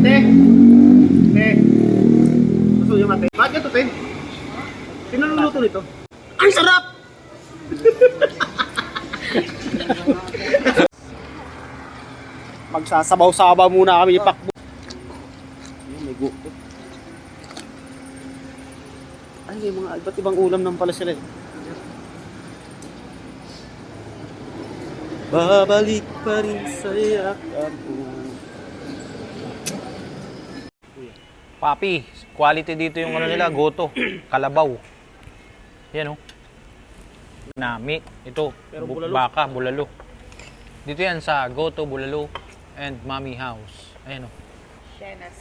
Te. Te. Gusto niyo mate? Bakit ito, Te? Sino luluto nito? Ang sarap! Magsasabaw-sabaw muna kami ipakbo. May gusto. Ay, may mga iba't ibang ulam naman pala sila. Babalik pa rin sa yakap ko. Papi, quality dito yung ano nila, goto, kalabaw. Yan oh. Nami, ito, Pero bulalo. baka, bulalo. Dito yan sa Goto, Bulalo, and Mommy House. Ayan oh. Shenas.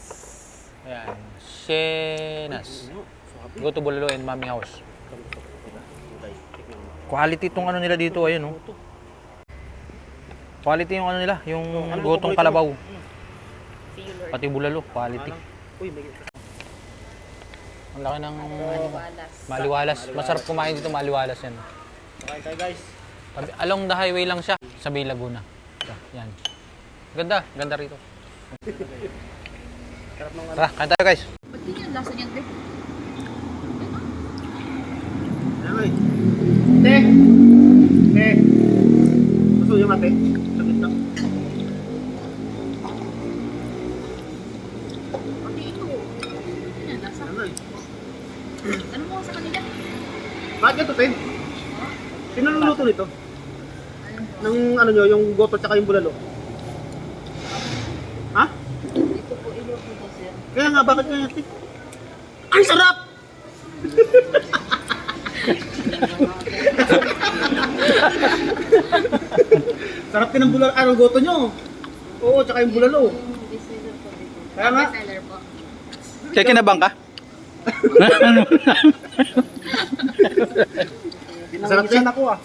Ayan, Shenas. Goto, Bulalo, and Mommy House. Quality itong ano nila dito, ayun oh. Quality yung ano nila, yung gotong kalabaw. See you, Lord. Pati bulalo, quality. Uy, may Ang laki ng Maliwalas. maliwalas. Masarap kumain dito, maliwalas yan. okay tayo guys. Along the highway lang siya, sa Bay Laguna. Yan. Ganda, ganda rito. Sarap ng ano. Tara, kain tayo guys. Ba't din yung lasa niyan, Dre? Ayan ay. Te. Te. Gusto niyo mate? Saglit lang. Pati ito. Ano yan, lasa? Ayan ay. Ano mo sa kanila? Bakit ito, Te? Sino luluto nito? Ng ano nyo, yung goto tsaka yung bulalo? Ha? Ito po iluto po, sir. Kaya nga, bakit kaya Te? Ang sarap! Sarap din ng bulalo, anong goto nyo? Oo, tsaka yung bulalo. Yung bestseller po dito. Kaya nga. Bestseller po. Kaya kinabang ka? Sarap din ako ah.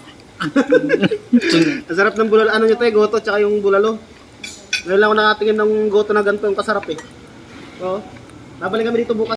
Sarap ng bulalo, ano nyo tayo, goto tsaka yung bulalo. Ngayon lang ako nakatingin ng goto na ganito yung kasarap eh. Oo. Babalik kami dito bukas.